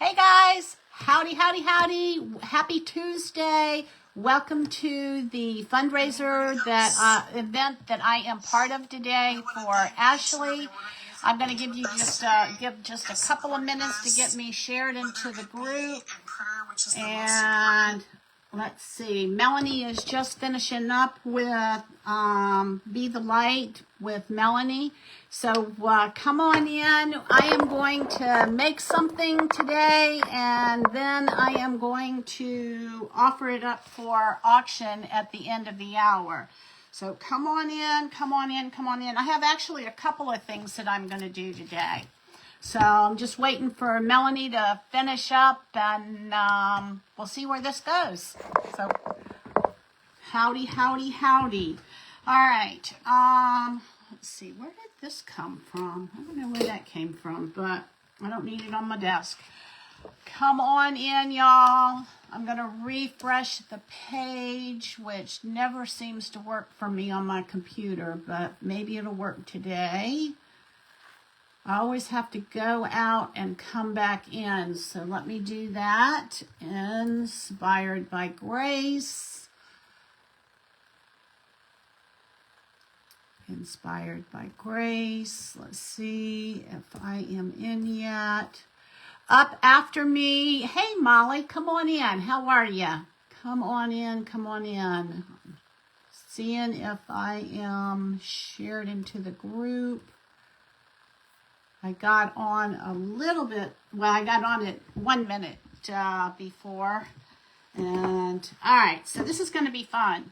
Hey guys, howdy, howdy, howdy. Happy Tuesday. Welcome to the fundraiser event that I am part of today for Ashley. I'm going to give you just a couple of minutes to get me shared into the group. And let's see, Melanie is just finishing up with Be the Light with Melanie. So come on in. I am going to make something today, and then I am going to offer it up for auction at the end of the hour. So come on in, come on in, come on in. I have actually a couple of things that I'm going to do today. So I'm just waiting for Melanie to finish up, and we'll see where this goes. So howdy, howdy, howdy. All right. Let's see. Where did this come from? I don't know where that came from, but I don't need it on my desk. Come on in, y'all. I'm going to refresh the page, which never seems to work for me on my computer, but maybe it'll work today. I always have to go out and come back in, so let me do that. Inspired by Grace. Inspired by Grace. Let's see if I am in yet. Up after me. Hey, Molly, come on in. How are you? Come on in, come on in. Seeing if I am shared into the group. I got on a little bit, well, I got on it 1 minute before. And, all right, so this is going to be fun.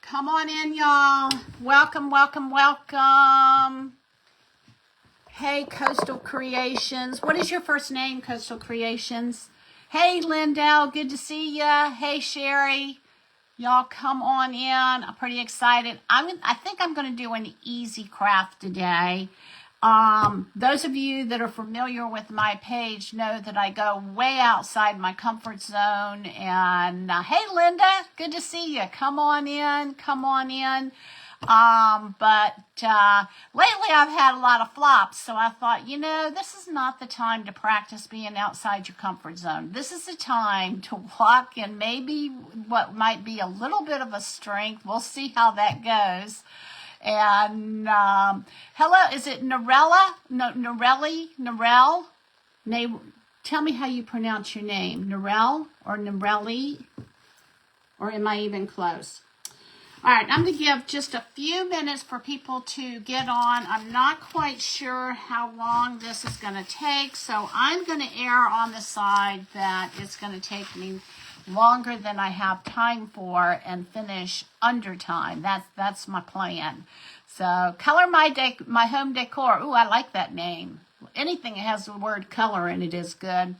Come on in, y'all. Welcome, welcome, welcome. Hey, Coastal Creations. What is your first name, Coastal Creations? Hey, Lindell, good to see ya. Hey, Sherry. Y'all come on in. I'm pretty excited. I think I'm going to do an easy craft today. Those of you that are familiar with my page know that I go way outside my comfort zone. And hey, Linda, good to see you. Come on in, come on in. But lately I've had a lot of flops, so I thought, this is not the time to practice being outside your comfort zone. This is the time to walk in maybe what might be a little bit of a strength. We'll see how that goes. And hello, is it Norella? Norell? Tell me how you pronounce your name. Norell or Norelli? Or am I even close? All right, I'm going to give just a few minutes for people to get on. I'm not quite sure how long this is going to take, so I'm going to err on the side that it's going to take me longer than I have time for and finish under time. That's my plan. So color my home decor. Ooh, I like that name. Anything that has the word color in it is good.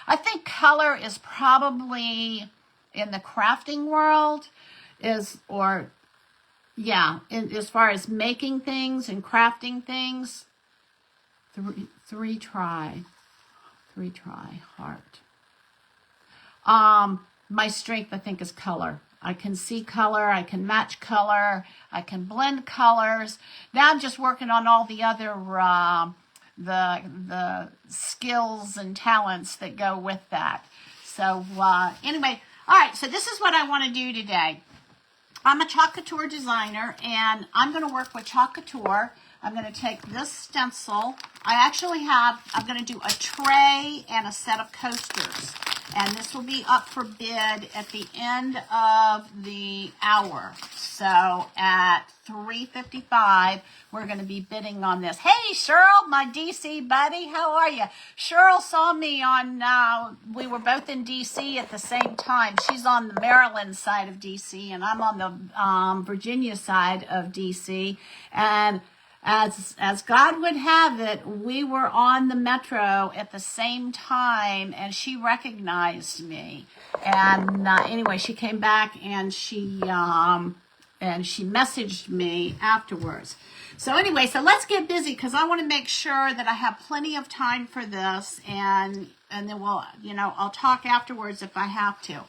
I think color is probably in the crafting world as far as making things and crafting things. Three try heart. My strength, I think, is color. I can see color, I can match color, I can blend colors. Now I'm just working on all the other the skills and talents that go with that. So anyway, all right, so this is what I want to do today. I'm a Chalk Couture designer, and I'm going to work with Chalk Couture. I'm going to take this stencil. I'm going to do a tray and a set of coasters. And this will be up for bid at the end of the hour. So at 3:55, we're going to be bidding on this. Hey, Cheryl, my DC buddy, how are you? Cheryl saw me we were both in DC at the same time. She's on the Maryland side of DC, and I'm on the Virginia side of DC. And as God would have it, we were on the metro at the same time, and she recognized me. And anyway, she came back and she messaged me afterwards. So anyway, so let's get busy because I want to make sure that I have plenty of time for this, and then we'll, I'll talk afterwards if I have to.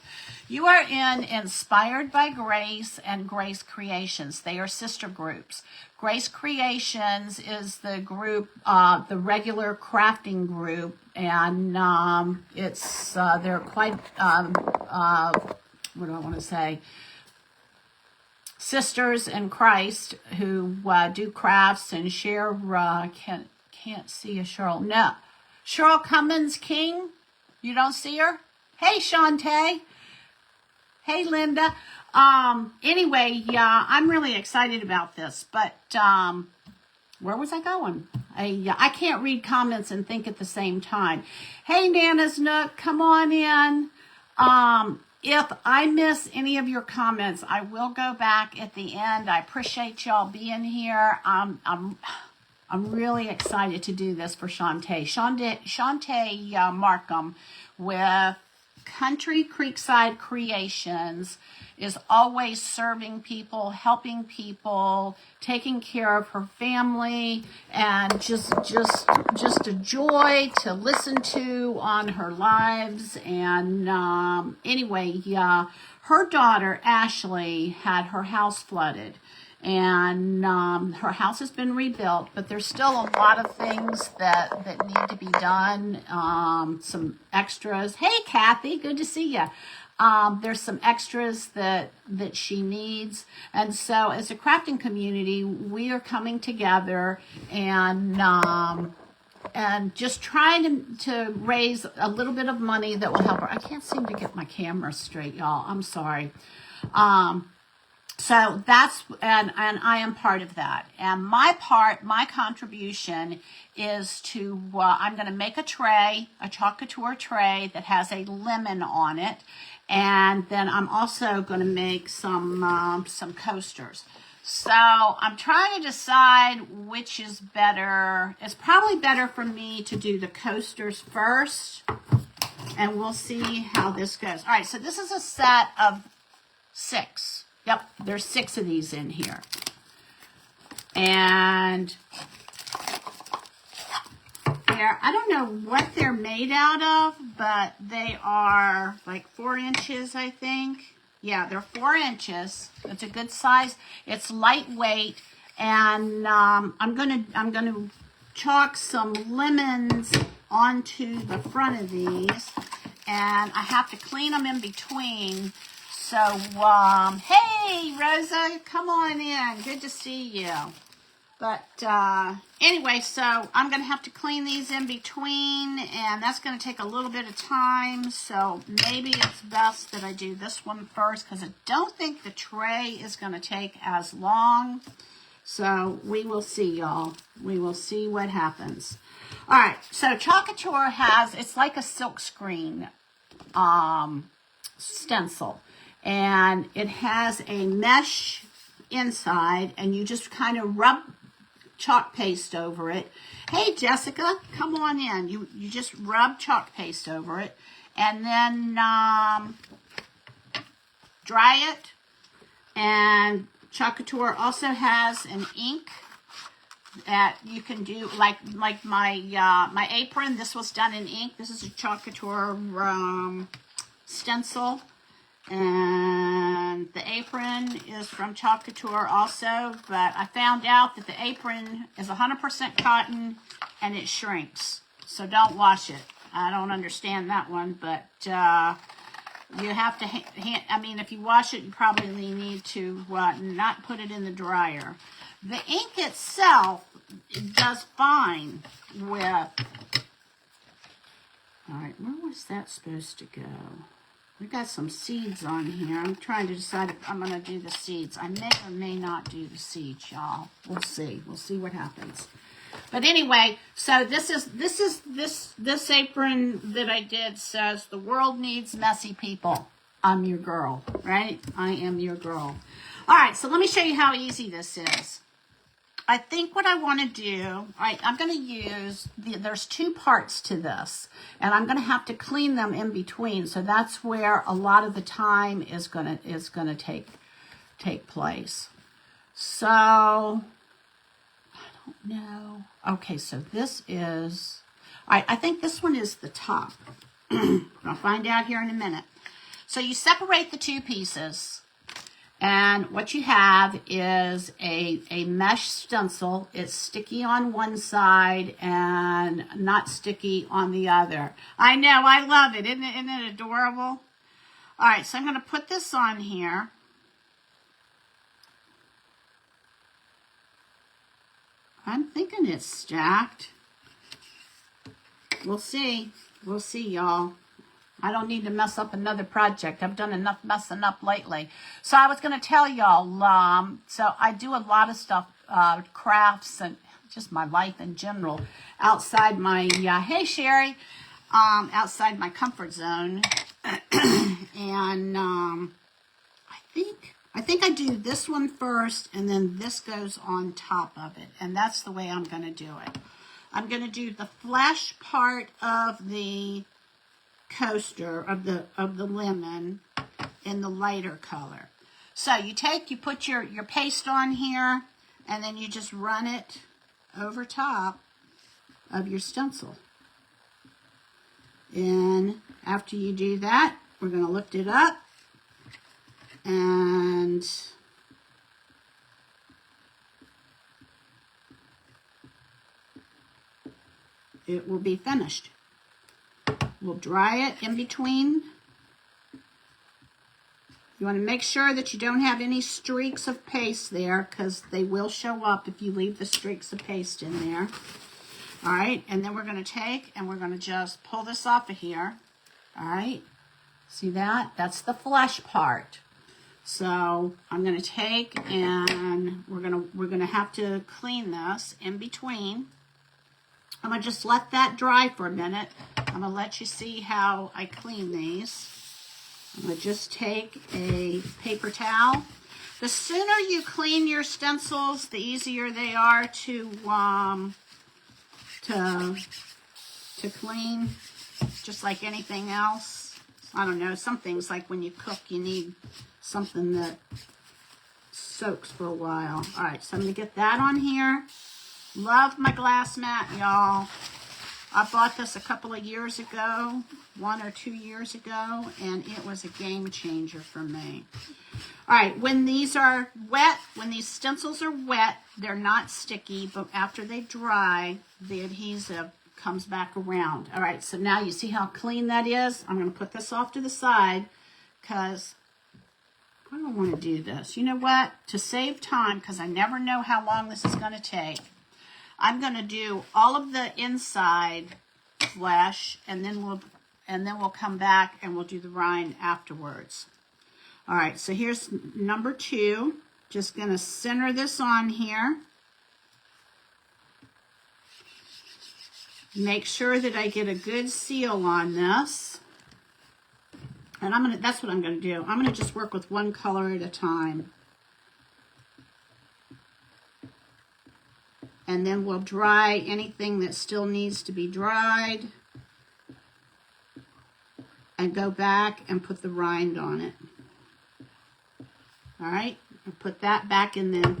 You are in Inspired by Grace and Grace Creations. They are sister groups. Grace Creations is the group, the regular crafting group, and it's they're quite what do I want to say? Sisters in Christ who do crafts and share. Can't see a Cheryl. No, Cheryl Cummins King. You don't see her? Hey, Shantae. Hey, Linda. Anyway, yeah, I'm really excited about this, but where was I going? I can't read comments and think at the same time. Hey, Nana's Nook, come on in. If I miss any of your comments, I will go back at the end. I appreciate y'all being here. I'm really excited to do this for Shantae. Shantae Markham with Country Creekside Creations is always serving people, helping people, taking care of her family, and just a joy to listen to on her lives. And anyway, her daughter Ashley had her house flooded, and her house has been rebuilt, but there's still a lot of things that need to be done. Some extras. Hey, Kathy, good to see you. There's some extras that she needs. And so as a crafting community, we are coming together and just trying to raise a little bit of money that will help her. I can't seem to get my camera straight, y'all. I'm sorry. So that's, and I am part of that. And my contribution is to, I'm going to make a tray, a Chalk Couture tray that has a lemon on it. And then I'm also going to make some coasters. So I'm trying to decide which is better. It's probably better for me to do the coasters first. And we'll see how this goes. All right, so this is a set of 6. Yep, there's 6 of these in here. And I don't know what they're made out of, but they are like 4 inches, I think. Yeah, they're 4 inches. It's a good size. It's lightweight, and I'm gonna chalk some lemons onto the front of these, and I have to clean them in between. So, hey, Rosa, come on in. Good to see you. But anyway, so I'm going to have to clean these in between, and that's going to take a little bit of time. So maybe it's best that I do this one first, because I don't think the tray is going to take as long. So we will see, y'all. We will see what happens. All right, so Chalk Couture has, it's like a silk screen stencil. And it has a mesh inside, and you just kind of rub chalk paste over it. Hey, Jessica, come on in. You just rub chalk paste over it, and then dry it. And Chalk Couture also has an ink that you can do, like my apron. This was done in ink. This is a Chalk Couture stencil. And the apron is from Chalk Couture also, but I found out that the apron is 100% cotton and it shrinks, so don't wash it. I don't understand that one, but you have to, I mean, if you wash it, you probably need to not put it in the dryer. The ink itself does fine with, all right, where was that supposed to go? We got some seeds on here. I'm trying to decide if I'm going to do the seeds. I may or may not do the seeds, y'all. We'll see. We'll see what happens. But anyway, so this apron that I did says, "The world needs messy people. I'm your girl," right? I am your girl. All right, so let me show you how easy this is. I think what I want to do, I'm going to use, there's 2 parts to this, and I'm going to have to clean them in between, so that's where a lot of the time is going to take place. So don't know. Okay, so this is, I think this one is the top. I'll find out here in a minute. So you separate the two pieces, and what you have is a mesh stencil. It's sticky on one side and not sticky on the other. I know, I love it. Isn't it adorable? All right, so I'm going to put this on here. I'm thinking it's stacked. We'll see. We'll see, y'all. I don't need to mess up another project. I've done enough messing up lately. So I was going to tell y'all, so I do a lot of stuff, crafts and just my life in general, outside my, hey Sherry, outside my comfort zone. And I think I do this one first, and then this goes on top of it. And that's the way I'm going to do it. I'm going to do the flesh part of the coaster of the lemon in the lighter color. So you put your paste on here, and then you just run it over top of your stencil. And after you do that, we're going to lift it up, and it will be finished. We'll dry it in between. You want to make sure that you don't have any streaks of paste there, because they will show up if you leave the streaks of paste in there. All right, and then we're going to take and we're going to just pull this off of here. All right, see that? That's the flesh part. So I'm going to take and we're going to have to clean this in between. I'm going to just let that dry for a minute. I'm going to let you see how I clean these. I'm going to just take a paper towel. The sooner you clean your stencils, the easier they are to clean, just like anything else. I don't know, some things like when you cook, you need something that soaks for a while. All right, so I'm going to get that on here. Love my glass mat, y'all. I bought this a couple of years ago, 1 or 2 years ago, and it was a game changer for me. All right, when these are wet, when these stencils are wet, they're not sticky, but after they dry, the adhesive comes back around. All right, so now you see how clean that is? I'm going to put this off to the side because I don't want to do this. You know what? To save time, because I never know how long this is going to take, I'm going to do all of the inside flesh, and then we'll come back and we'll do the rind afterwards. All right, so here's number 2. Just going to center this on here. Make sure that I get a good seal on this. And that's what I'm going to do. I'm going to just work with one color at a time. And then we'll dry anything that still needs to be dried. And go back and put the rind on it. All right, I'll put that back in there.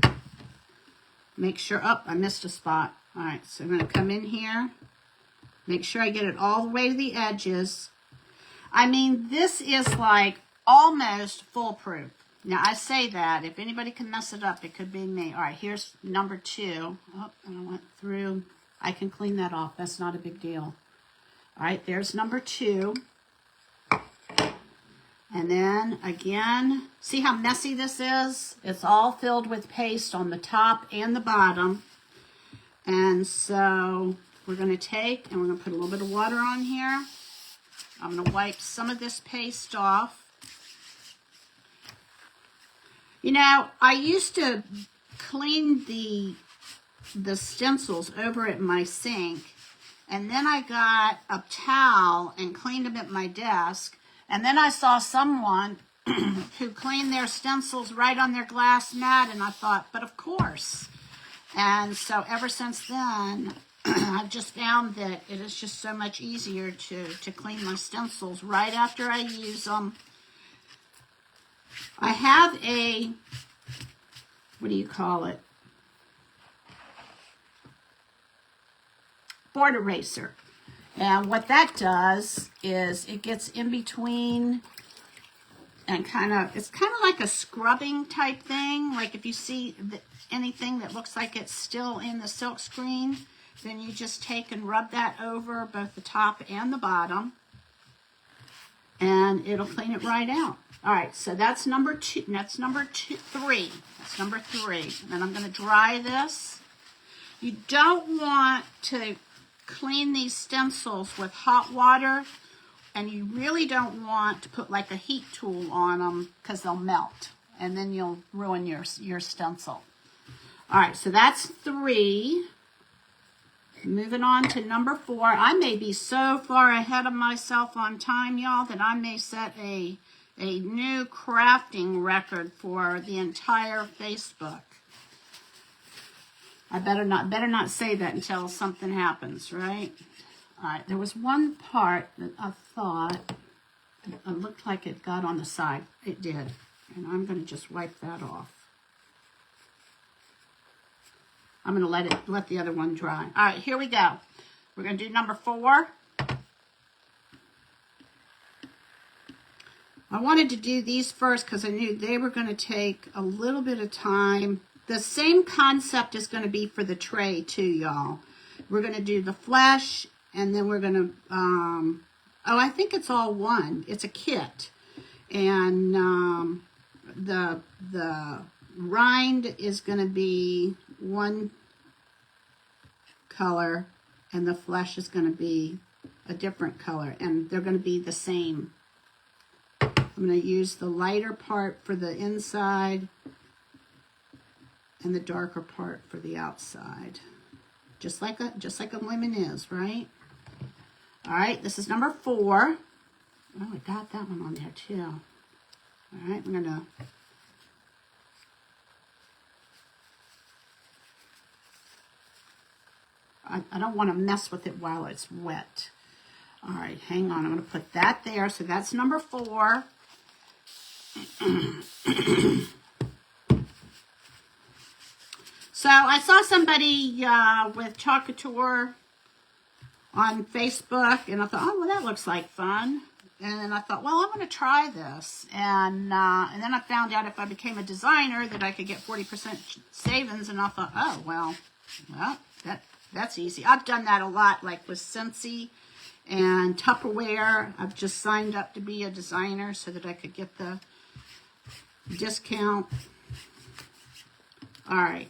Make sure, oh, I missed a spot. All right, so I'm going to come in here. Make sure I get it all the way to the edges. I mean, this is like almost foolproof. Now, I say that. If anybody can mess it up, it could be me. All right, here's number 2. Oh, and I went through. I can clean that off. That's not a big deal. All right, there's number 2. And then, again, see how messy this is? It's all filled with paste on the top and the bottom. And so we're going to take and we're going to put a little bit of water on here. I'm going to wipe some of this paste off. You know, I used to clean the stencils over at my sink, and then I got a towel and cleaned them at my desk, and then I saw someone who cleaned their stencils right on their glass mat, and I thought, but of course. And so ever since then, I've just found that it is just so much easier to clean my stencils right after I use them. I have a, what do you call it? board eraser. And what that does is it gets in between and it's kind of like a scrubbing type thing. Like if you see anything that looks like it's still in the silk screen, then you just take and rub that over both the top and the bottom, and it'll clean it right out. All right, so that's number two. That's number three. That's number three. And then I'm going to dry this. You don't want to clean these stencils with hot water, and you really don't want to put like a heat tool on them because they'll melt, and then you'll ruin your stencil. All right, so that's three. Moving on to number four. I may be so far ahead of myself on time, y'all, that I may set a new crafting record for the entire Facebook. I better not say that until something happens, right? All right, there was one part that I thought it looked like it got on the side. It did, and I'm going to just wipe that off. I'm going to let the other one dry. All right, here we go. We're going to do number four. I wanted to do these first because I knew they were going to take a little bit of time. The same concept is going to be for the tray too, y'all. We're going to do the flesh, and then we're going to, I think it's all one. It's a kit. And the rind is going to be one color, and the flesh is going to be a different color, and they're going to be the same. I'm going to use the lighter part for the inside and the darker part for the outside, just like a lemon is, right? All right, this is number four. Oh, I got that one on there too. All right, I'm gonna I don't want to mess with it while it's wet. All right, hang on. I'm going to put that there. So that's number four. So I saw somebody with Couture on Facebook, and I thought, oh, well, that looks like fun. And then I thought, well, I'm going to try this. And then I found out if I became a designer that I could get 40% savings. And I thought, oh, well, that's easy. I've done that a lot, like with Scentsy and Tupperware. I've just signed up to be a designer so that I could get the discount. All right.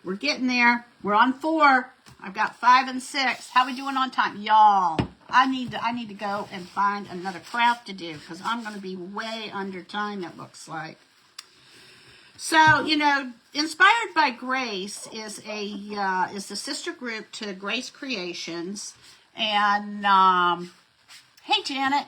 We're getting there. We're on 4. I've got 5 and 6. How we doing on time? Y'all, I need to go and find another craft to do because I'm going to be way under time, it looks like. So, you know, Inspired by Grace is the sister group to Grace Creations. And, hey, Janet.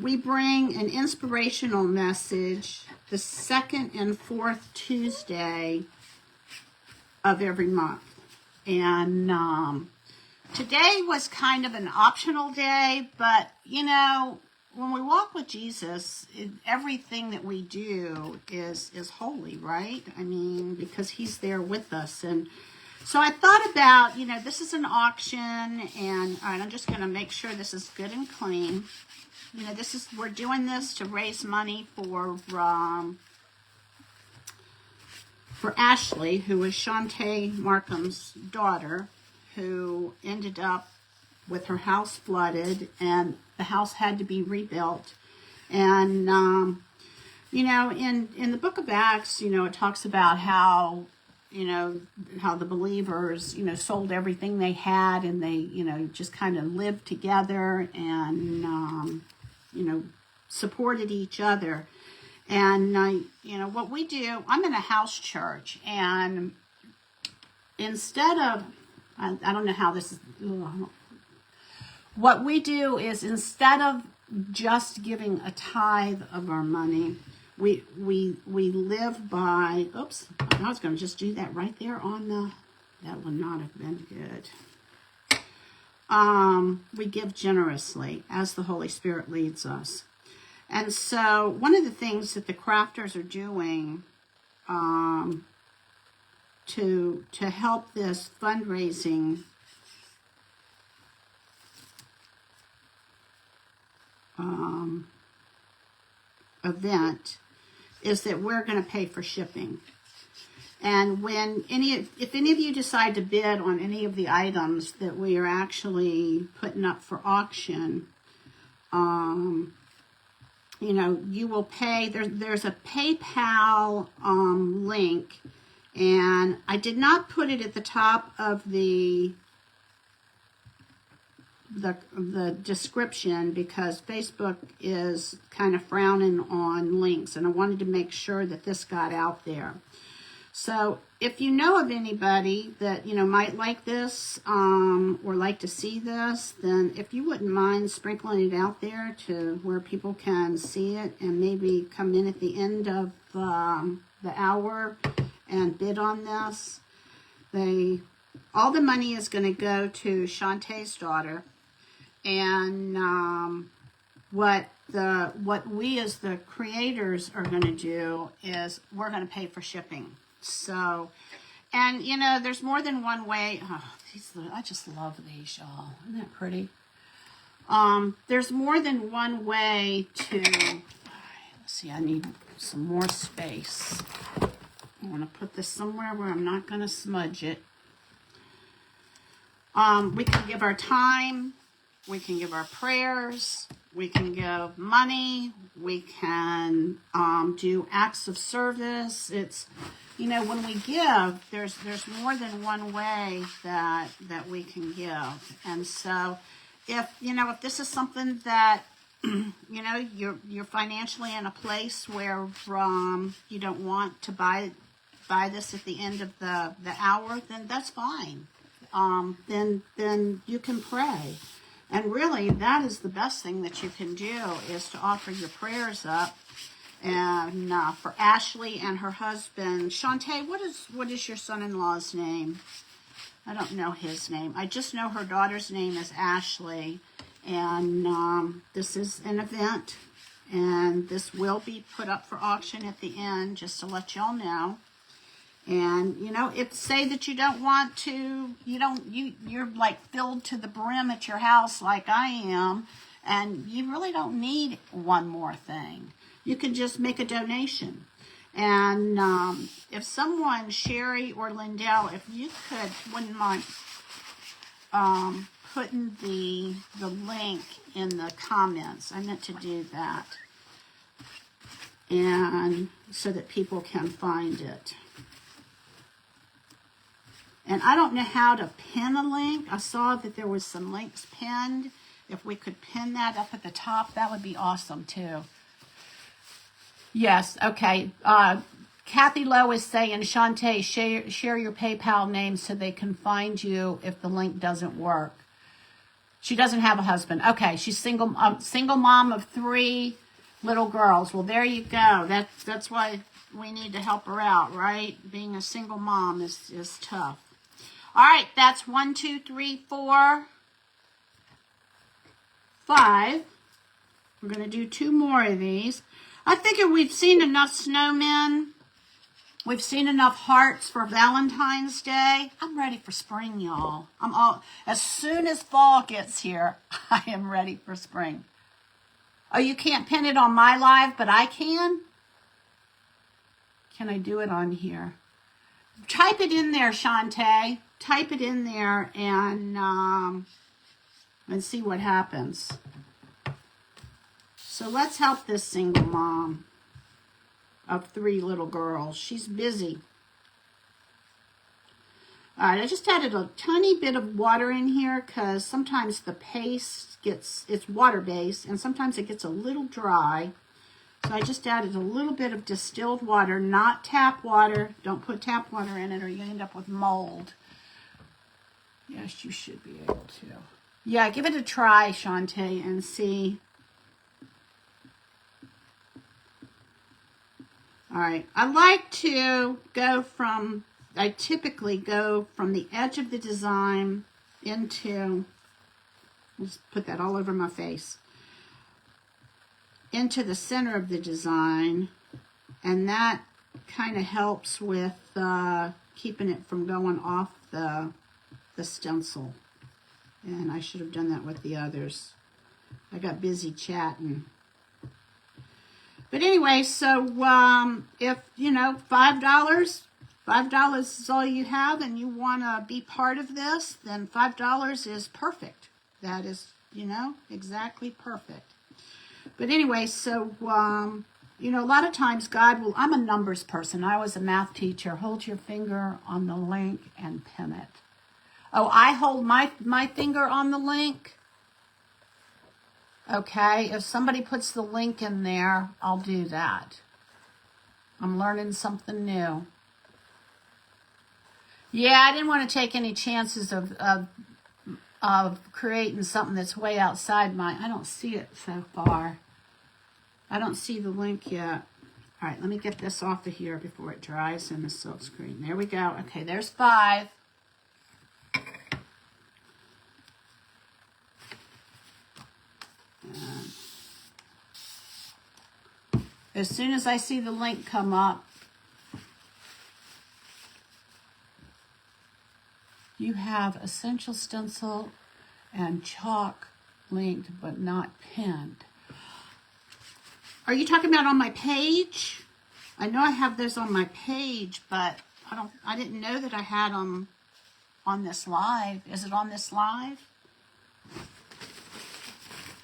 We bring an inspirational message the 2nd and 4th Tuesday of every month. And today was kind of an optional day, but, you know, when we walk with Jesus, everything that we do is holy, right? I mean, because he's there with us. And so I thought about, you know, this is an auction, and all right, I'm just going to make sure this is good and clean. You know, we're doing this to raise money for Ashley, who is Shantae Markham's daughter, who ended up with her house flooded, and the house had to be rebuilt. And, you know, in the book of Acts, you know, it talks about how, you know, how the believers, you know, sold everything they had, and they, you know, just kind of lived together and, you know, supported each other. And, you know, what we do, I'm in a house church, and instead of, I don't know how this is, what we do is instead of just giving a tithe of our money, we live by, oops, I was going to just do that right there on the, that would not have been good. We give generously as the Holy Spirit leads us. And so one of the things that the crafters are doing to help this fundraising event is that we're going to pay for shipping. And when if any of you decide to bid on any of the items that we are actually putting up for auction, you know, you will pay. There's a PayPal link, and I did not put it at the top of the description because Facebook is kind of frowning on links, and I wanted to make sure that this got out there. So if you know of anybody that, you know, might like this or like to see this, then if you wouldn't mind sprinkling it out there to where people can see it and maybe come in at the end of the hour and bid on this. All the money is going to go to Shantae's daughter, and what we as the creators are going to do is we're going to pay for shipping. So, and you know, there's more than one way. Oh, I just love these, y'all. Isn't that pretty? There's more than one way to, let's see, I need some more space. I want to put this somewhere where I'm not going to smudge it. We can give our time, we can give our prayers, we can give money, we can do acts of service. It's, you know, when we give, there's more than one way that we can give. And so if this is something that, you know, you're financially in a place where you don't want to buy this at the end of the hour, then that's fine. Then you can pray. And really, that is the best thing that you can do, is to offer your prayers up. And for Ashley and her husband, Shantae, what is your son-in-law's name? I don't know his name. I just know her daughter's name is Ashley. And this is an event, and this will be put up for auction at the end, just to let y'all know. And, you know, if say that you don't want to, you're like filled to the brim at your house like I am, and you really don't need one more thing. You can just make a donation. And if someone, Sherry or Lindell, if you wouldn't mind putting the link in the comments. I meant to do that. And so that people can find it. And I don't know how to pin a link. I saw that there was some links pinned. If we could pin that up at the top, that would be awesome too. Yes, okay. Kathy Lowe is saying, Shantae, share your PayPal name so they can find you if the link doesn't work. She doesn't have a husband. Okay, she's single mom of 3 little girls. Well, there you go. That's why we need to help her out, right? Being a single mom is tough. All right, that's 1, 2, 3, 4, 5. We're going to do 2 more of these. I figure we've seen enough snowmen. We've seen enough hearts for Valentine's Day. I'm ready for spring, y'all. As soon as fall gets here, I am ready for spring. Oh, you can't pin it on my live, but I can? Can I do it on here? Type it in there, Shantae. Type it in there and see what happens. So let's help this single mom of 3 little girls. She's busy. All right, I just added a tiny bit of water in here because sometimes the paste it's water-based and sometimes it gets a little dry. So I just added a little bit of distilled water, not tap water. Don't put tap water in it or you end up with mold. Yes, you should be able to. Yeah, give it a try, Shantae, and see. All right, I typically go from the edge of the design into, just put that all over my face, into the center of the design, and that kind of helps with keeping it from going off the stencil. And I should have done that with the others. I got busy chatting. But anyway, so if, you know, $5 is all you have and you want to be part of this, then $5 is perfect. That is, you know, exactly perfect. But anyway, so, you know, a lot of times God will, I'm a numbers person. I was a math teacher. Hold your finger on the link and pin it. Oh, I hold my finger on the link. Okay, if somebody puts the link in there, I'll do that. I'm learning something new. Yeah, I didn't want to take any chances of creating something that's way outside I don't see it so far. I don't see the link yet. All right, let me get this off of here before it dries in the silk screen. There we go. Okay, there's 5. And as soon as I see the link come up, you have essential stencil and chalk linked but not pinned. Are you talking about on my page? I know I have those on my page, but I didn't know that I had them on this live. Is it on this live?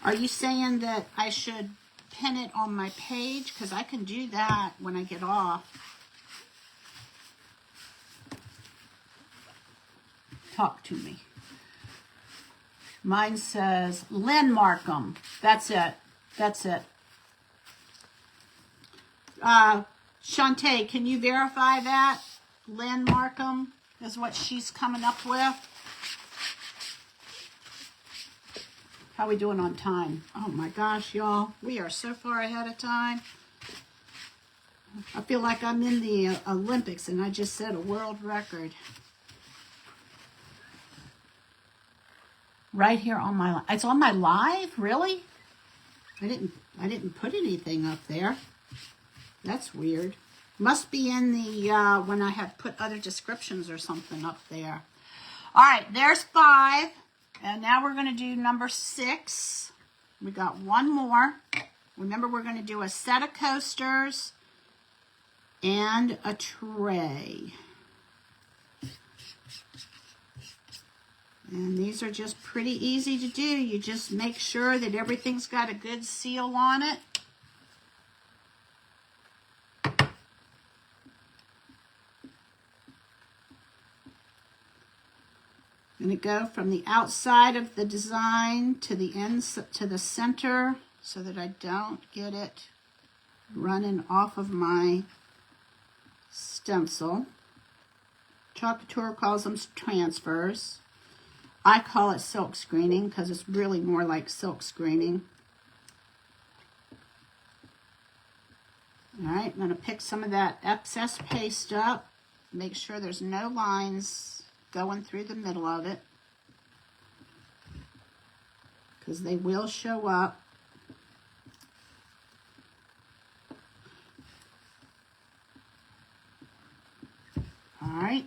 Are you saying that I should pin it on my page? Because I can do that when I get off. Talk to me. Mine says Lynn Markham. That's it. That's it. Shantae, can you verify that? Lynn Markham is what she's coming up with. How are we doing on time? Oh my gosh, y'all. We are so far ahead of time. I feel like I'm in the Olympics and I just set a world record. Right here on my, it's on my live? Really? I didn't put anything up there. That's weird. Must be in the, when I have put other descriptions or something up there. All right, there's 5. And now we're going to do number 6. We got one more. Remember, we're going to do a set of coasters and a tray. And these are just pretty easy to do. You just make sure that everything's got a good seal on it. I'm going to go from the outside of the design to the to the center so that I don't get it running off of my stencil. Couture calls them transfers. I call it silk screening because it's really more like silk screening. All right, I'm going to pick some of that excess paste up. Make sure there's no lines going through the middle of it, because they will show up. All right.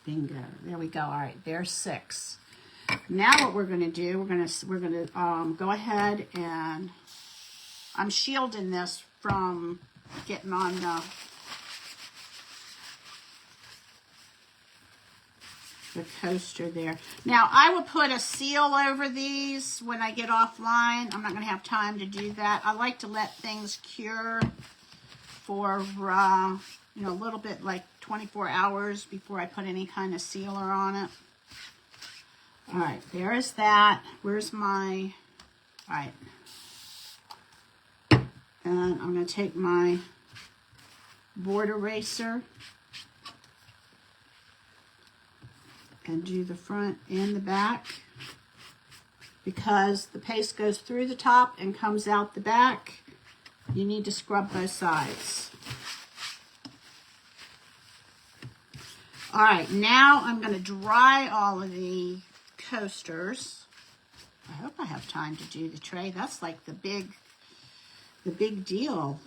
Bingo. There we go. All right, there's 6. Now what we're going to do, we're going to go ahead and I'm shielding this from getting on the coaster there. Now, I will put a seal over these when I get offline. I'm not going to have time to do that. I like to let things cure for, you know, a little bit like 24 hours before I put any kind of sealer on it. All right, there is that. Where's my, all right. And I'm going to take my board eraser and do the front and the back, because the paste goes through the top and comes out the back. You need to scrub both sides. All right, now I'm going to dry all of the coasters. I hope I have time to do the tray. That's like the big deal.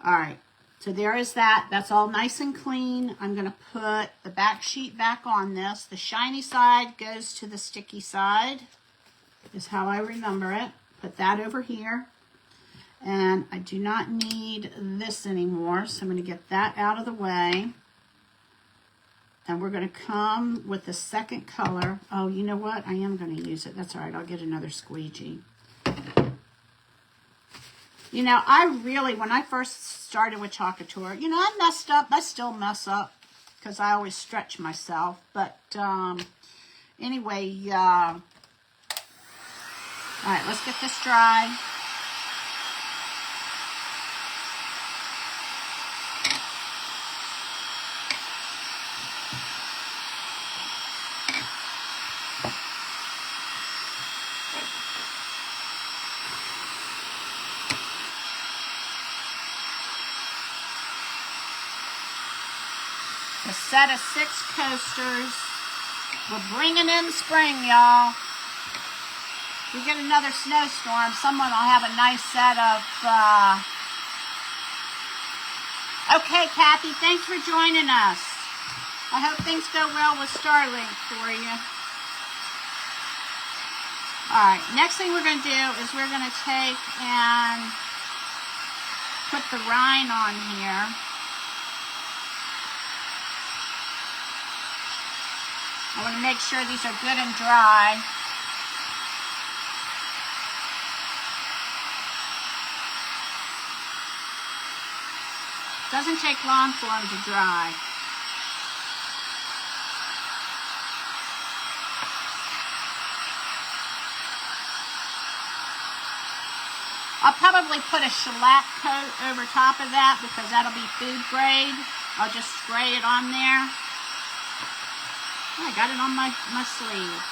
All right, so there is that. That's all nice and clean. I'm going to put the back sheet back on this. The shiny side goes to the sticky side, is how I remember it. Put that over here. And I do not need this anymore, so I'm going to get that out of the way. And we're going to come with the second color. Oh, you know what? I am going to use it. That's all right. I'll get another squeegee. You know, I really, when I first started with Couture, you know, I messed up. I still mess up because I always stretch myself. But anyway, all right, let's get this dry. A set of 6 coasters. We're bringing in spring, y'all. If we get another snowstorm, someone will have a nice set of... Okay, Kathy, thanks for joining us. I hope things go well with Starlink for you. All right, next thing we're going to do is we're going to take and put the rind on here. I want to make sure these are good and dry. Doesn't take long for them to dry. I'll probably put a shellac coat over top of that because that'll be food grade. I'll just spray it on there. I got it on my sleeve.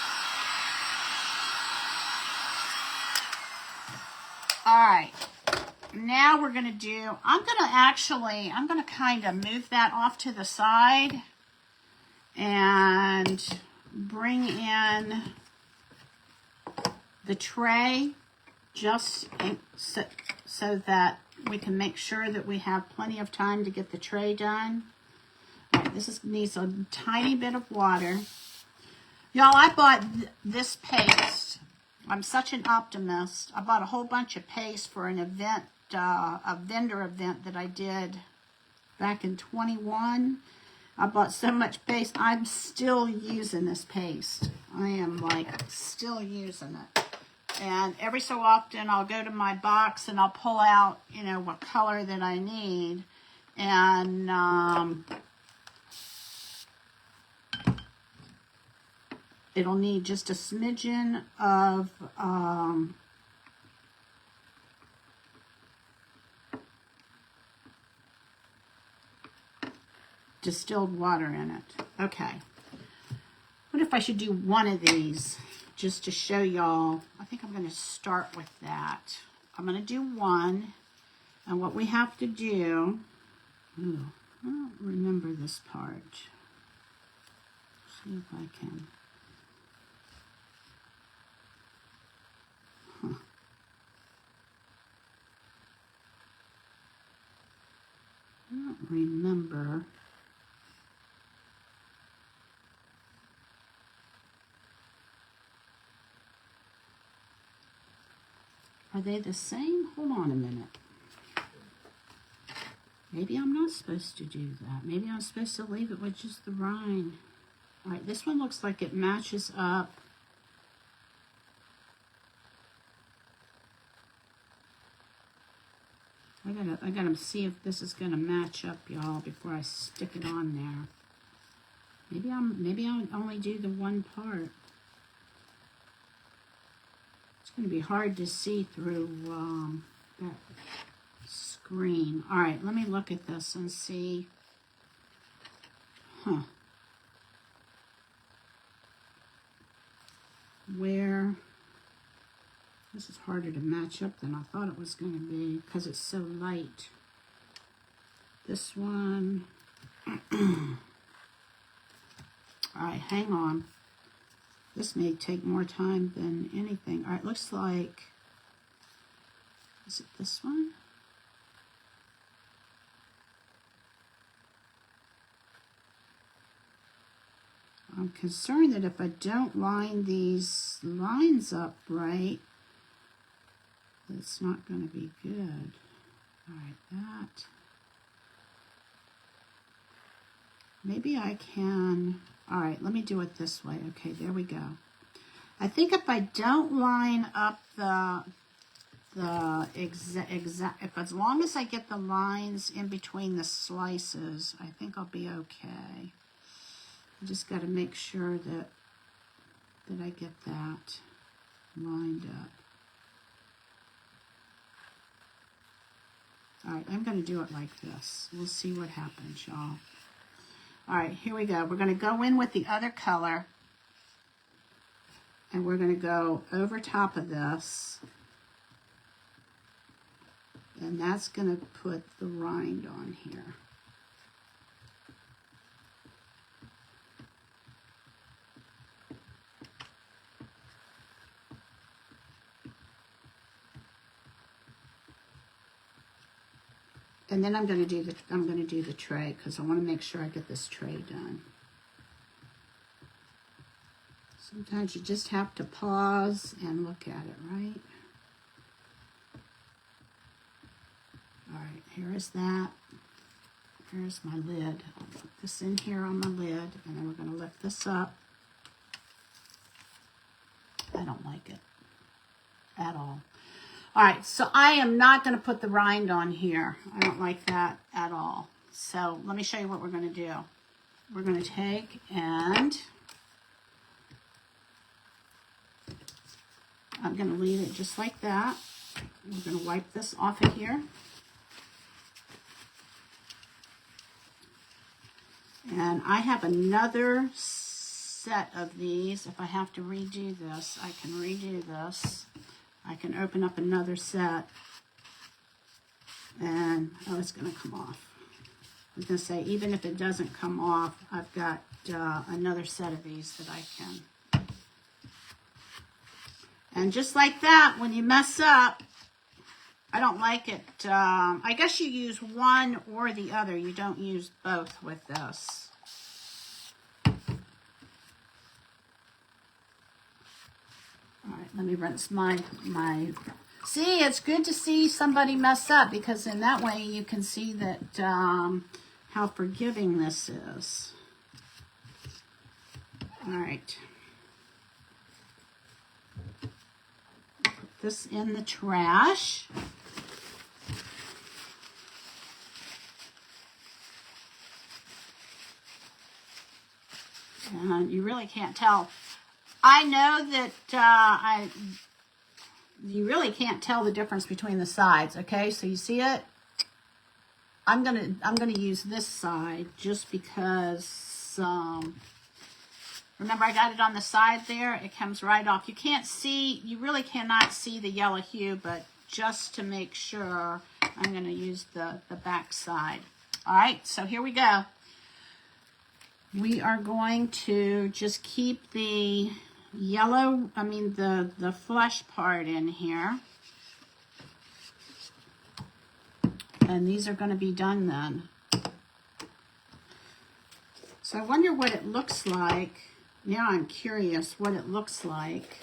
All right. Now we're going to do, I'm going to kind of move that off to the side and bring in the tray just so that we can make sure that we have plenty of time to get the tray done. This needs a tiny bit of water. Y'all, I bought this paste. I'm such an optimist. I bought a whole bunch of paste for an event, a vendor event that I did back in 21. I bought so much paste. I'm still using this paste. I am like still using it. And every so often I'll go to my box and I'll pull out, you know, what color that I need. And it'll need just a smidgen of distilled water in it. Okay. What if I should do one of these just to show y'all? I think I'm going to start with that. I'm going to do one. And what we have to do... Ooh, I don't remember this part. See if I can... I don't remember. Are they the same? Hold on a minute. Maybe I'm not supposed to do that. Maybe I'm supposed to leave it with just the rind. All right, this one looks like it matches up. I gotta see if this is gonna match up, y'all, before I stick it on there. Maybe I'll only do the one part. It's gonna be hard to see through that screen. All right, let me look at this and see. Where? This is harder to match up than I thought it was going to be because it's so light. This one. All right, hang on. This may take more time than anything. All right, looks like, is it this one? I'm concerned that if I don't line these lines up right, it's not going to be good. All right, that. Maybe I can. All right, let me do it this way. Okay, there we go. I think if I don't line up if as long as I get the lines in between the slices, I think I'll be okay. I just got to make sure that I get that lined up. All right, I'm going to do it like this. We'll see what happens, y'all. All right, here we go. We're going to go in with the other color, and we're going to go over top of this, and that's going to put the rind on here. And then I'm going to do the tray, because I want to make sure I get this tray done. Sometimes you just have to pause and look at it, right? All right, here is that. Here's my lid. I'll put this in here on my lid, and then we're going to lift this up. I don't like it at all. All right, so I am not going to put the rind on here. I don't like that at all. So let me show you what we're going to do. We're going to take and I'm going to leave it just like that. We're going to wipe this off of here. And I have another set of these. If I have to redo this, I can redo this. I can open up another set, and oh, it's going to come off. I was going to say, even if it doesn't come off, I've got another set of these that I can. And just like that, when you mess up, I don't like it. I guess you use one or the other. You don't use both with this. All right, let me rinse my. See, it's good to see somebody mess up, because in that way you can see that how forgiving this is. All right. Put this in the trash. And you really can't tell. I know that you really can't tell the difference between the sides. Okay, so you see it. I'm gonna use this side just because. Remember, I got it on the side there. It comes right off. You can't see. You really cannot see the yellow hue, but just to make sure, I'm gonna use the back side. All right, so here we go. We are going to just keep the yellow, the flesh part in here. And these are going to be done then. So I wonder what it looks like. Now I'm curious what it looks like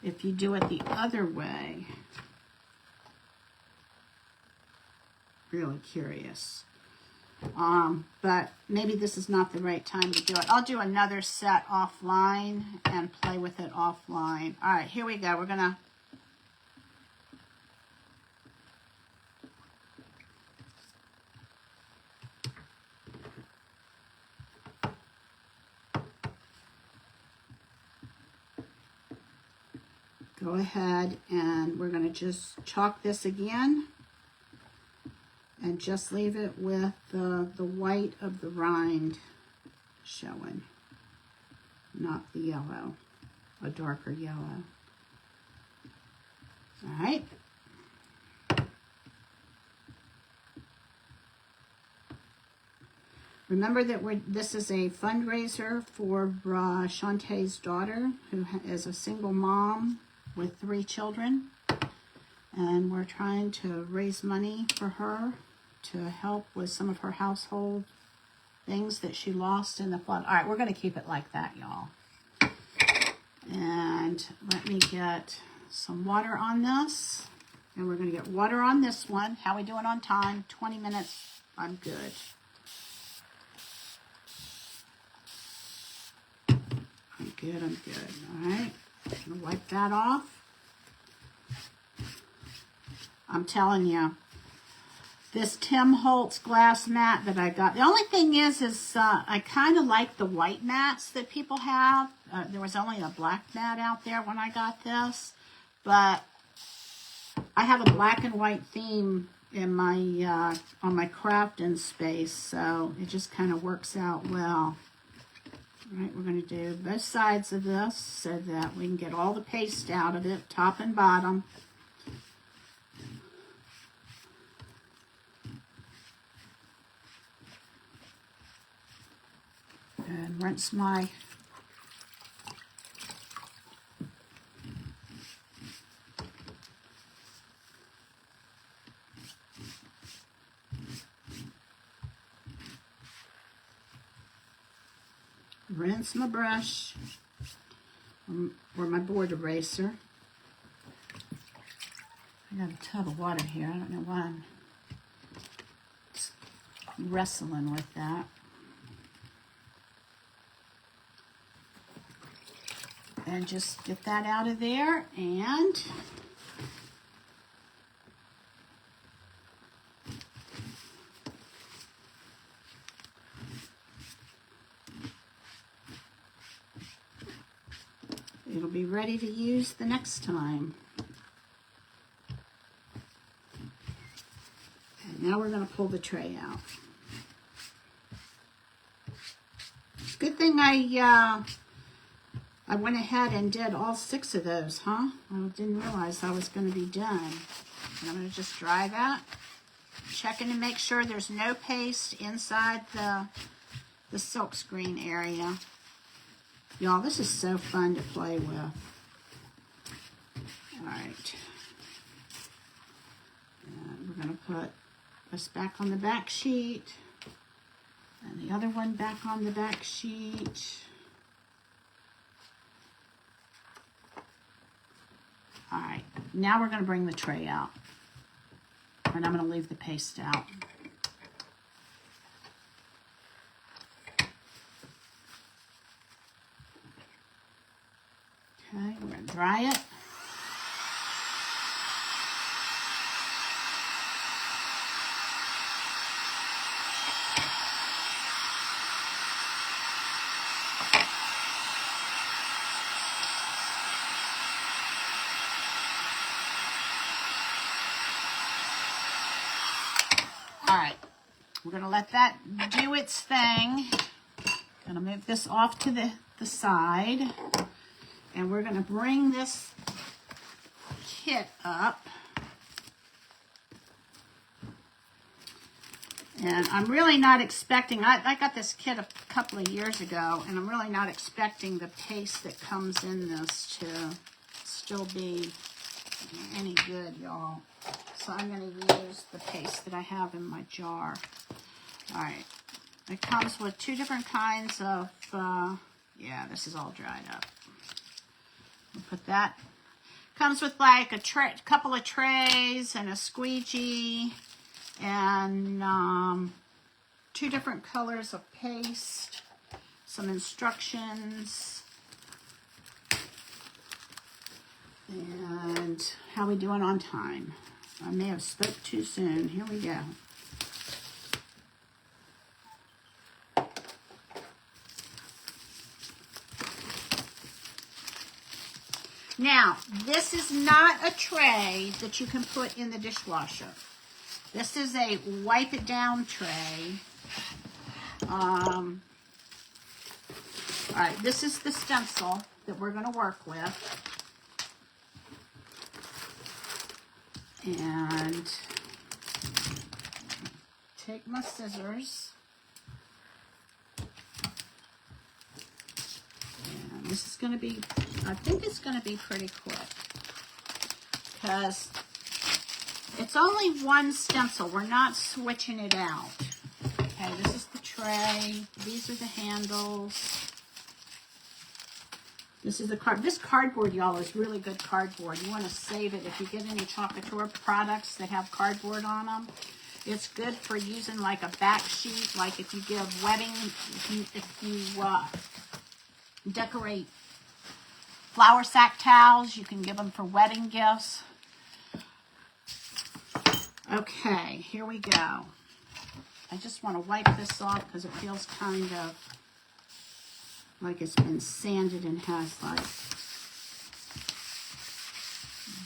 if you do it the other way. Really curious. But maybe this is not the right time to do it. I'll do another set offline and play with it offline. All right, here we go. We're gonna go ahead and we're gonna just chalk this again. And just leave it with the white of the rind showing, not the yellow, a darker yellow. All right. Remember that this is a fundraiser for Shantae's daughter, who is a single mom with 3 children. And we're trying to raise money for her to help with some of her household things that she lost in the flood. All right, we're going to keep it like that, y'all. And let me get some water on this. And we're going to get water on this one. How we doing on time? 20 minutes. I'm good. I'm good. All right. I'm going to wipe that off. I'm telling you, this Tim Holtz glass mat that I got. The only thing is I kind of like the white mats that people have. There was only a black mat out there when I got this. But I have a black and white theme in my on my crafting space, so it just kind of works out well. All right, we're going to do both sides of this so that we can get all the paste out of it, top and bottom. And rinse my brush or my board eraser. I got a tub of water here. I don't know why I'm wrestling with that. And just get that out of there, and it'll be ready to use the next time. And now we're going to pull the tray out. Good thing I went ahead and did all 6 of those, huh? I didn't realize I was going to be done. And I'm going to just dry that. Checking to make sure there's no paste inside the silk screen area. Y'all, this is so fun to play with. All right. And we're going to put this back on the back sheet. And the other one back on the back sheet. All right, now we're going to bring the tray out. And I'm going to leave the paste out. Okay, we're going to dry it. All right, we're going to let that do its thing. Going to move this off to the side. And we're going to bring this kit up. And I'm really not expecting, I got this kit a couple of years ago, and I'm really not expecting the paste that comes in this to still be any good, y'all. So I'm going to use the paste that I have in my jar. All right. It comes with 2 different kinds of, yeah, this is all dried up. We'll put that. Comes with like a couple of trays and a squeegee and 2 different colors of paste, some instructions, and how we doing on time. I may have spoke too soon. Here we go. Now, this is not a tray that you can put in the dishwasher. This is a wipe it down tray. All right, this is the stencil that we're going to work with. And take my scissors. And this is going to be, I think it's going to be pretty quick. Because it's only one stencil. We're not switching it out. Okay, this is the tray. tray. These are the handles. This is the this cardboard, y'all, is really good cardboard. You want to save it if you get any Couture products that have cardboard on them. It's good for using like a back sheet, like if you give wedding, if you decorate flour sack towels, you can give them for wedding gifts. Okay, here we go. I just want to wipe this off because it feels kind of like it's been sanded and has like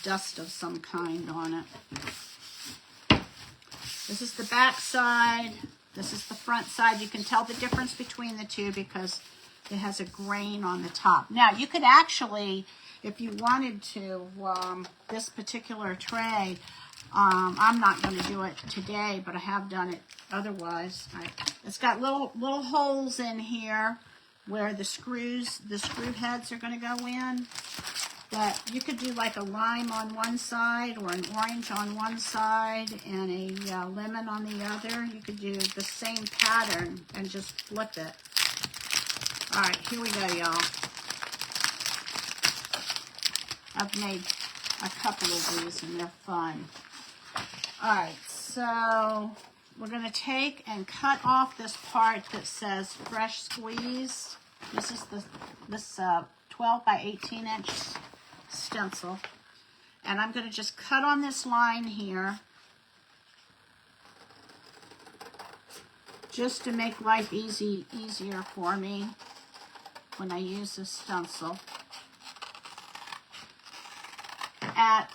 dust of some kind on it. This is the back side. This is the front side. You can tell the difference between the two because it has a grain on the top. Now, you could actually, if you wanted to, this particular tray, I'm not going to do it today, but I have done it otherwise. It's got little holes in here where the screw heads are going to go in. But you could do like a lime on one side or an orange on one side and a lemon on the other. You could do the same pattern and just flip it. All right, here we go, y'all. I've made a couple of these and they're fun. All right, so we're going to take and cut off this part that says fresh squeezed. This is this 12 by 18 inch stencil. And I'm going to just cut on this line here just to make life easier for me when I use this stencil. At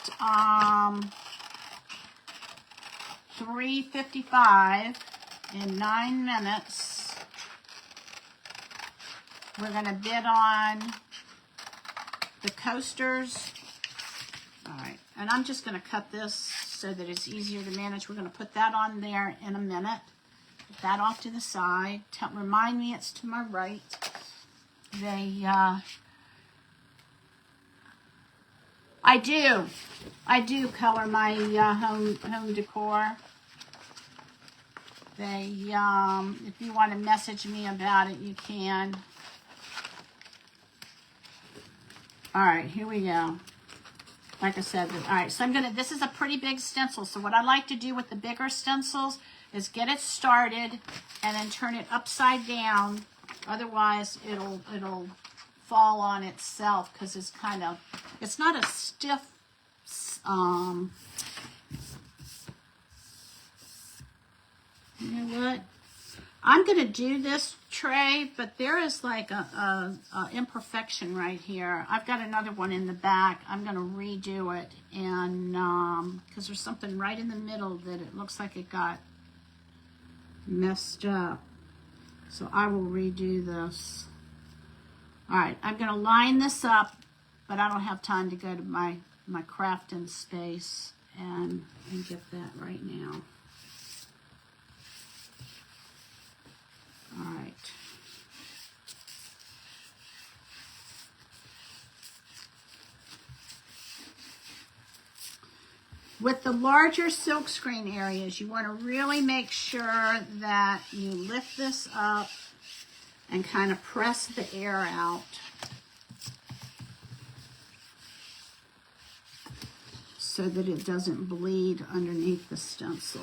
3:55 in 9 minutes, we're going to bid on the coasters. All right, and I'm just going to cut this so that it's easier to manage. We're going to put that on there in a minute. Put that off to the side. Remind me it's to my right. I do color my home decor. If you want to message me about it, you can. All right, here we go. Like I said, all right, so this is a pretty big stencil. So what I like to do with the bigger stencils is get it started and then turn it upside down. Otherwise, it'll fall on itself because it's not a stiff, you know what? I'm going to do this tray, but there is like a imperfection right here. I've got another one in the back. I'm going to redo it, and because there's something right in the middle that it looks like it got messed up. So I will redo this. All right, I'm going to line this up, but I don't have time to go to my crafting space and get that right now. All right. With the larger silkscreen areas, you want to really make sure that you lift this up and kind of press the air out. So that it doesn't bleed underneath the stencil.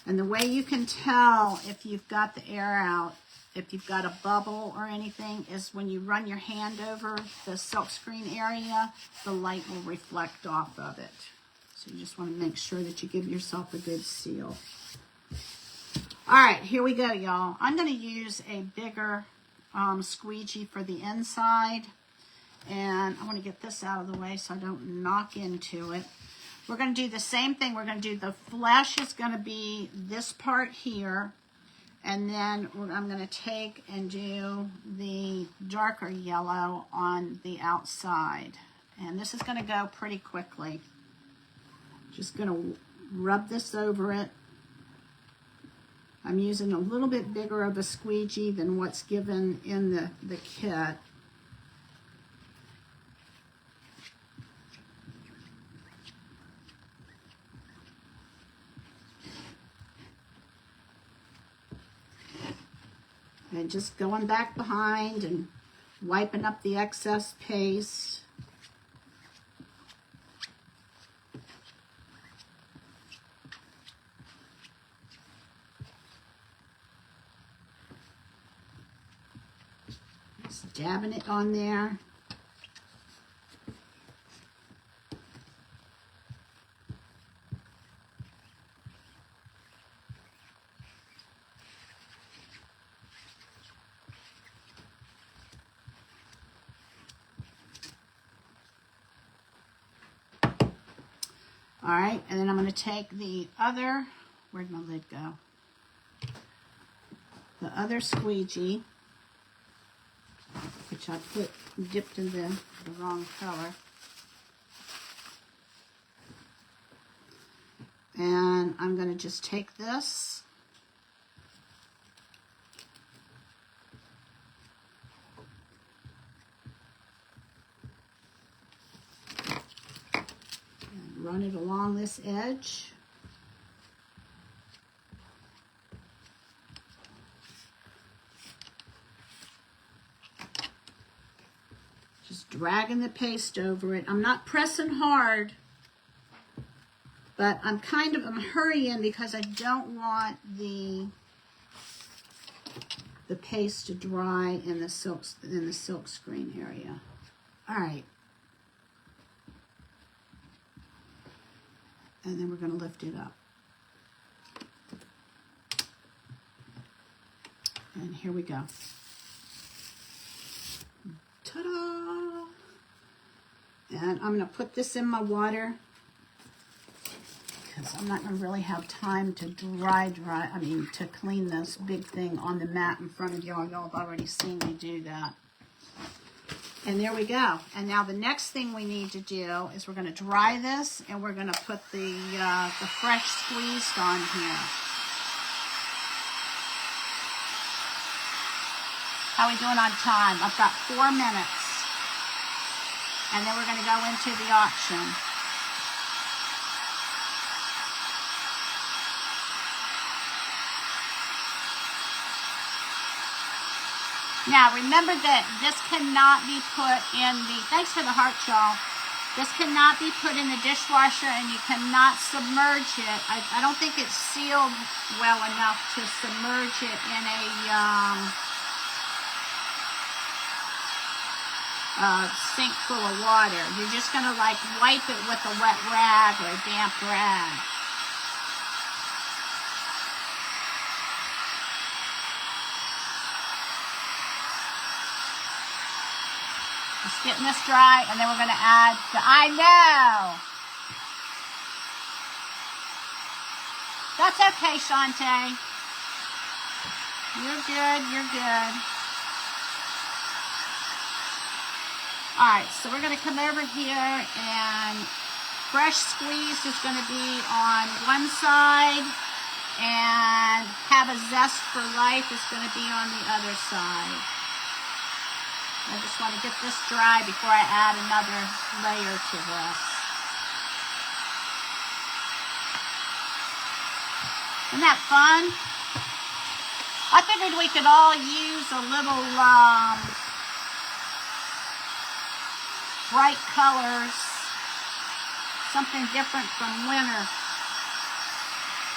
And the way you can tell if you've got the air out, if you've got a bubble or anything, is when you run your hand over the silkscreen area, the light will reflect off of it. So you just want to make sure that you give yourself a good seal. All right, here we go, y'all. I'm going to use a bigger squeegee for the inside. And I want to get this out of the way so I don't knock into it. We're going to do the same thing. We're going to do the flesh is going to be this part here. And then I'm going to take and do the darker yellow on the outside. And this is going to go pretty quickly. Just going to rub this over it. I'm using a little bit bigger of a squeegee than what's given in the kit. And just going back behind and wiping up the excess paste. Just dabbing it on there. All right, and then I'm going to take the other, where'd my lid go? The other squeegee, which I dipped in the wrong color. And I'm going to just take this. Run it along this edge. Just dragging the paste over it. I'm not pressing hard, but I'm hurrying because I don't want the paste to dry in the silk screen area. All right. And then we're going to lift it up. And here we go. Ta-da! And I'm going to put this in my water because I'm not going to really have time to to clean this big thing on the mat in front of y'all. Y'all have already seen me do that. And there we go. And now the next thing we need to do is we're going to dry this, and we're going to put the fresh squeezed on here. How are we doing on time? I've got 4 minutes. And then we're going to go into the auction. Now, remember that this cannot be put in the, thanks for the heart, y'all. This cannot be put in the dishwasher, and you cannot submerge it. I don't think it's sealed well enough to submerge it in a sink full of water. You're just going to like wipe it with a wet rag or a damp rag. Just getting this dry, and then we're going to add the, I know. That's okay, Shantae. You're good, you're good. All right, so we're going to come over here, and fresh squeezed is going to be on one side, and have a zest for life is going to be on the other side. I just want to get this dry before I add another layer to this. Isn't that fun? I figured we could all use a little bright colors, something different from winter.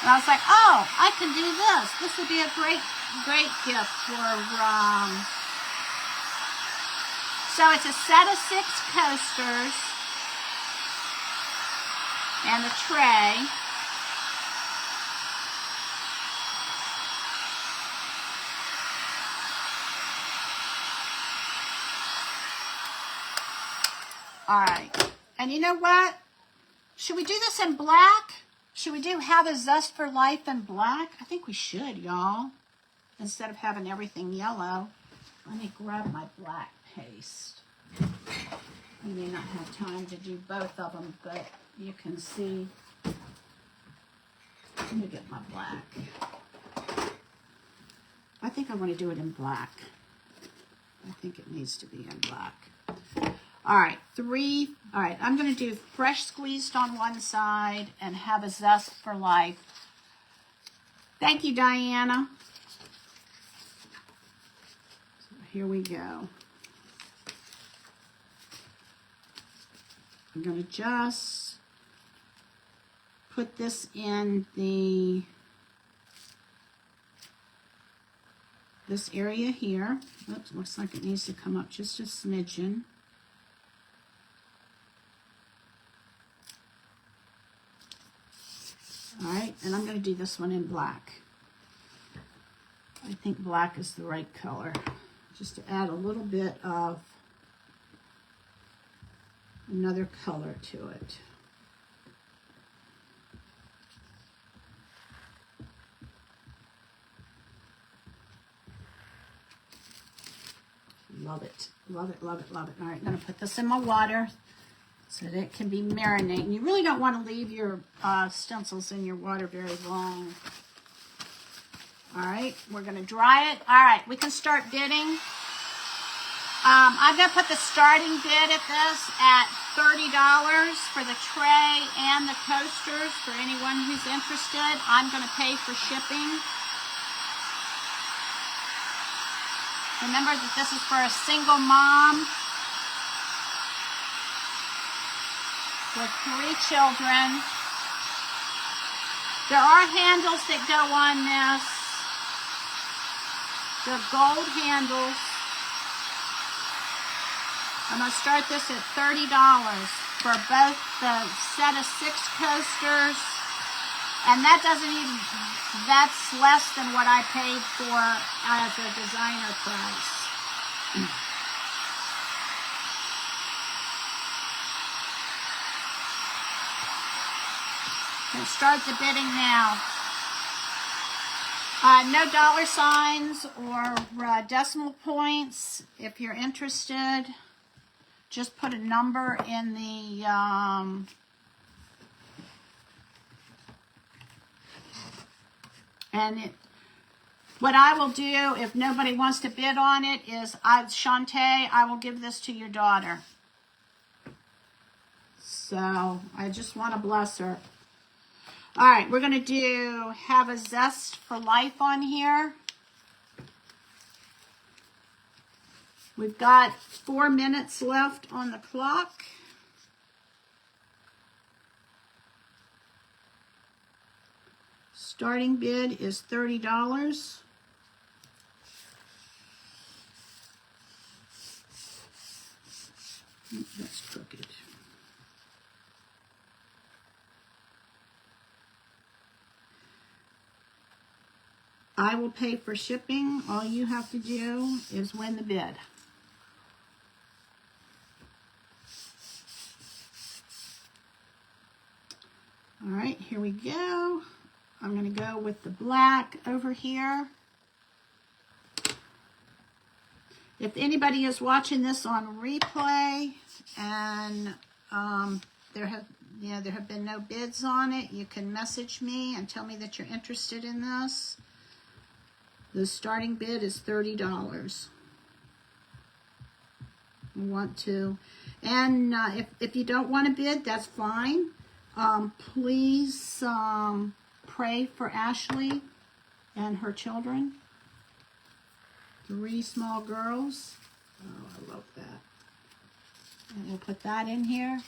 And I was like, oh, I can do this. This would be a great gift for so it's a set of 6 coasters and a tray. All right. And you know what? Should we do this in black? Should we do Have a Zest for Life in black? I think we should, y'all. Instead of having everything yellow. Let me grab my black paste. I may not have time to do both of them, but you can see. Let me get my black. I think I want to do it in black. I think it needs to be in black. All right, I'm going to do fresh squeezed on one side and Have a Zest for Life. Thank you, Diana. here we go. I'm going to just put this in this area here. Oops, looks like it needs to come up just a smidgen. All right, and I'm going to do this one in black. I think black is the right color, just to add a little bit of another color to it. Love it, love it, love it, love it. All right, I'm going to put this in my water so that it can be marinating. You really don't want to leave your stencils in your water very long. All right, we're going to dry it. All right, we can start bidding. I'm going to put the starting bid at this at $30 for the tray and the coasters for anyone who's interested. I'm going to pay for shipping. Remember that this is for a single mom with 3 children. There are handles that go on this. They're gold handles. I'm going to start this at $30 for both the set of 6 coasters. And that doesn't even, that's less than what I paid for as a designer price. And start the bidding now. No dollar signs or decimal points. If you're interested, just put a number in the what I will do if nobody wants to bid on it is, Shantae, I will give this to your daughter. So I just want to bless her. All right, we're going to do Have a Zest for Life on here. We've got 4 minutes left on the clock. Starting bid is $30. That's crooked. I will pay for shipping. All you have to do is win the bid. All right, here we go. I'm going to go with the black over here. If anybody is watching this on replay and there have been no bids on it, you can message me and tell me that you're interested in this. The starting bid is $30. You want to, and if you don't want to bid, that's fine. Please pray for Ashley and her children. 3 small girls. Oh, I love that. And we'll put that in here.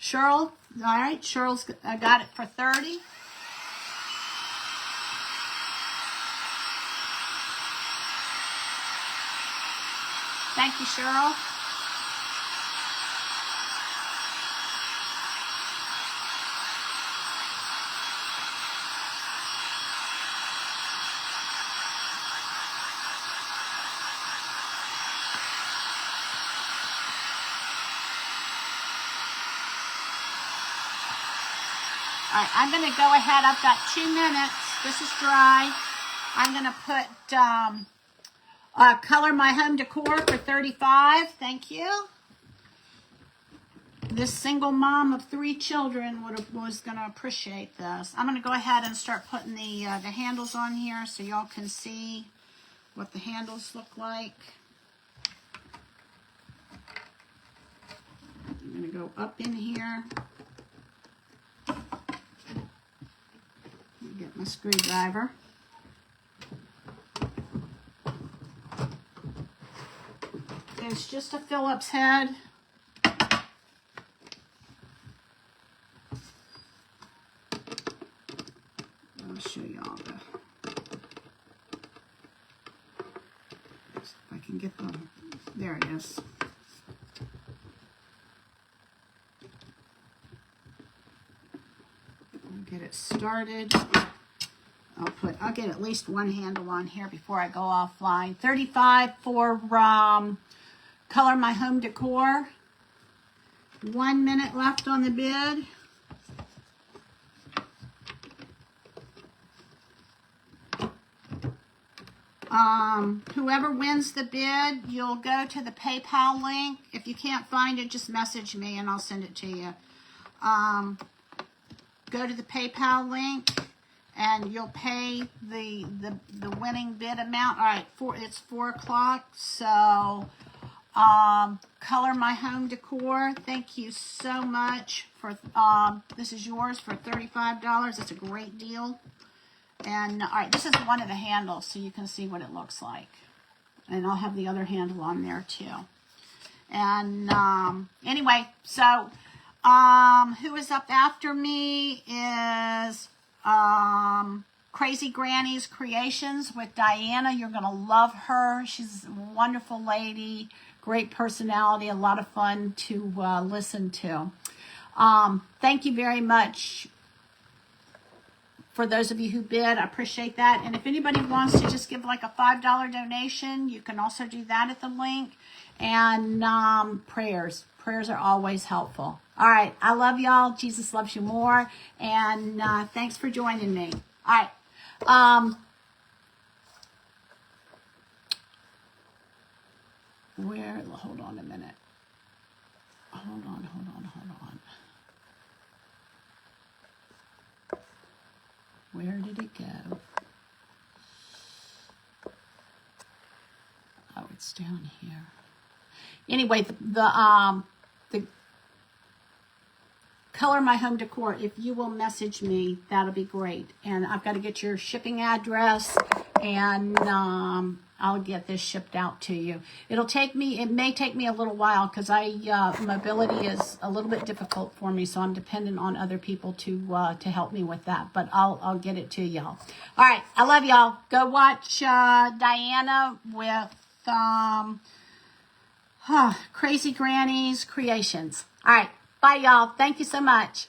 Cheryl, all right, Cheryl's got it for $30. Thank you, Cheryl. All right, I'm going to go ahead. I've got 2 minutes. This is dry. I'm going to put Color My Home Decor for $35. Thank you. This single mom of 3 children was going to appreciate this. I'm going to go ahead and start putting the handles on here so y'all can see what the handles look like. I'm going to go up in here. Get my screwdriver. it's just a Phillips head. I'll show y'all if I can get the, there it is. Get it started. I'll get at least one handle on here before I go offline. 35 for Color My Home Decor. 1 minute left on the bid. Whoever wins the bid, you'll go to the PayPal link. If you can't find it, just message me and I'll send it to you. Go to the PayPal link and you'll pay the winning bid amount. All right, it's 4 o'clock. So Color My Home Decor, thank you so much for this is yours for $35. It's a great deal. And all right, this is one of the handles so you can see what it looks like. And I'll have the other handle on there too. And anyway, so who is up after me is Crazy Granny's Creations with Diana. You're going to love her. She's a wonderful lady, great personality, a lot of fun to listen to. Thank you very much for those of you who bid. I appreciate that. And if anybody wants to just give like a $5 donation, you can also do that at the link. And prayers are always helpful. All right, I love y'all. Jesus loves you more. And thanks for joining me. All right. Hold on a minute. Hold on. Where did it go? Oh, it's down here. Anyway, the Color My Home Decor, if you will message me, that'll be great. And I've got to get your shipping address, and I'll get this shipped out to you. It may take me a little while because mobility is a little bit difficult for me, so I'm dependent on other people to help me with that. But I'll get it to y'all. All right, I love y'all. Go watch Diana with Crazy Granny's Creations. All right, bye y'all. Thank you so much.